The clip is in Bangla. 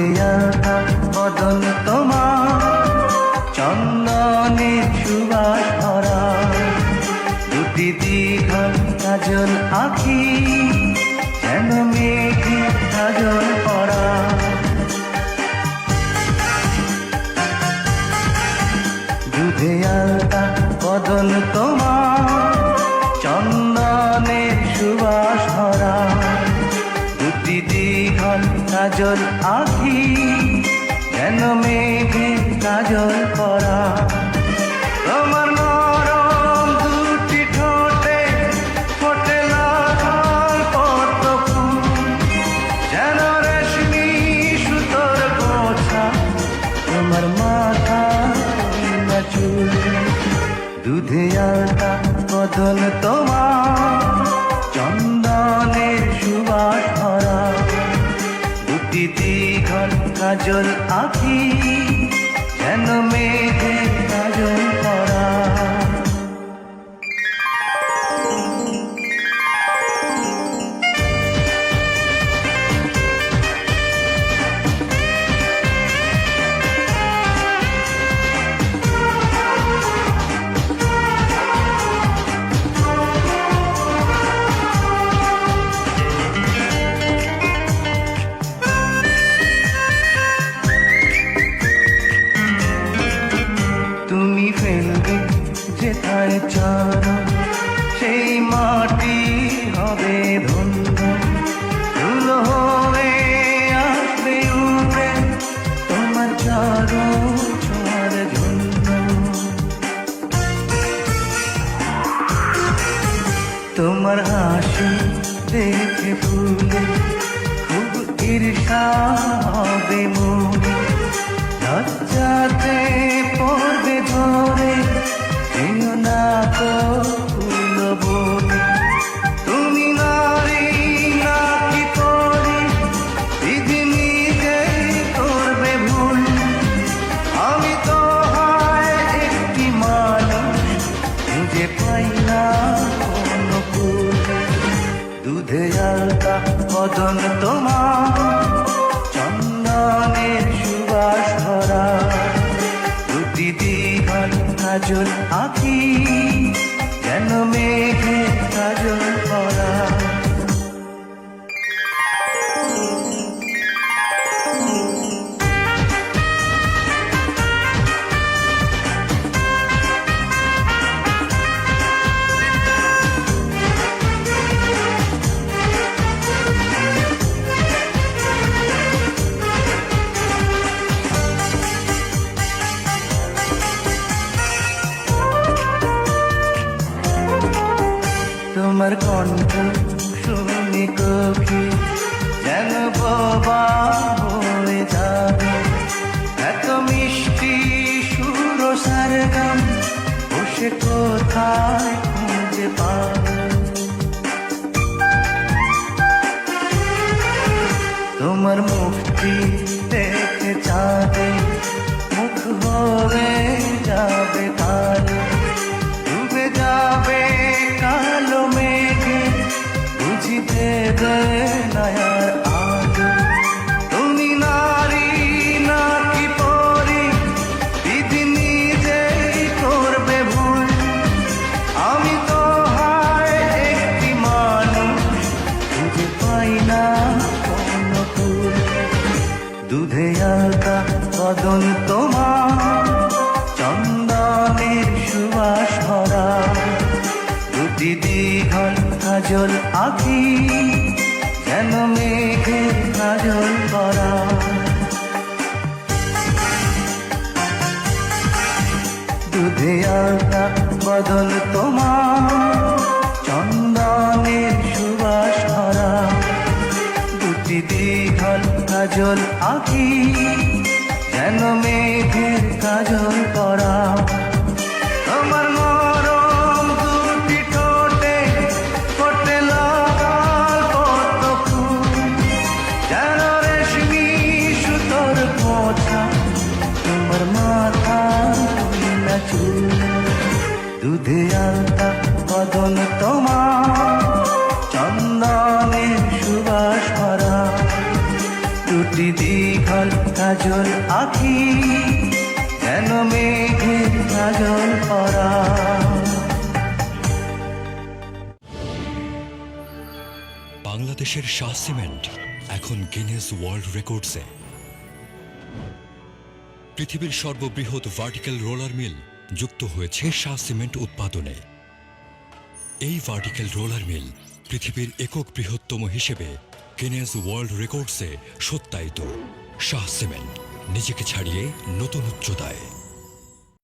দুধে আঁকা বদন তোমার, চন্দনের সুবাস ভরা, দুটি দীঘল কাজল আঁখি, যেন মেঘে কাজল পরা। দুধে আঁকা বদন তোমার, চন্দনের সুবাস ভরা, দুটি দীঘল কাজল আঁখি, যেন মেঘে কাজল পরা। তোমার নরম দুটি ঠোঁটে ফোটে লাল পদ্ম ফুল, যেন রেশমি সুতোর গোছা, তোমার মাথা চুল। দুধে আঁকা বদন তোমার, চন্দনের সুবাস ভরা, দুটি দীঘল কাজল আঁখি, যেন মেঘে কাজল পরা। তুমি ফেলবে যেথায় চরণ, সেই মাটি হবে ধন্য, ধুলো হয়ে আসবে উড়ে তোমার চরণ ছোঁয়ার জন্য। তোমার হাসি দেখে ফুলে খুব ঈর্ষা হবে মনে, লজ্জাতে পড়বে ধরে, যেও না তো ফুল বলে। তুমি নারী নাকি পরে, বিধি নিজেই করবে ভুল, আমি তো হয় একটি মানুষ, খুঁজে পাই না কোনো ফুল। দুধে আঁকা বদন তোমার, চন্দনের সুবাস ভরা, দুটি দীঘল কাজল আঁখি, যেন মেঘে কাজল পরা। তোমার কণ্ঠ শুনে কবি যেন বোবা হয়ে যাবে, এত মিষ্টি সুর সারগাম বসে কোথায় খুঁজে পাবে। তোমার মুক্তি দেখে চাঁদে মুখ হয়ে যাবে কালো, ডুবে যাবে কালো মেঘে, বুঝি দেবে নয়ার আলো। তুমি নারী নাকি পরে, বিধি নিজেই করবে ভুল, আমি তো হয় একটি মানুষ, খুঁজে পাই না কোনো ফুল। দুধে আঁকা বদন তোমার, চন্দনের সুবাস ভরা, দুটি দীঘল কাজল আঁখি, যেন মেঘে কাজল পরা। দুধে আঁকা বদন তোমার, চন্দনের সুবাস ভরা, দুটি দীঘল কাজল আঁখি, যেন মেঘে কাজল পরা। তোমার নরম দুটি ঠোঁটে ফোটে লাল পদ্ম ফুল, যেন রেশমি সুতোর গোছা, তোমার মাথা চুল। দুধে আঁকা বদন তোমার, চন্দনের সুবাস ভরা, দুটি দীঘল কাজল আঁখি যেন মেঘের কাজল পরা। বাংলাদেশের শাহ সিমেন্ট এখন গিনেস ওয়ার্ল্ড রেকর্ডসে। পৃথিবীর সর্ববৃহৎ ভার্টিক্যাল রোলার মিল যুক্ত হয়েছে শাহ সিমেন্ট উৎপাদনে। এই ভার্টিক্যাল রোলার মিল পৃথিবীর একক বৃহত্তম হিসেবে গিনেস ওয়ার্ল্ড রেকর্ডসে সত্যায়িত। শাহ সিমেন্ট, নিজেকে ছাড়িয়ে নতুন উচ্চতায়।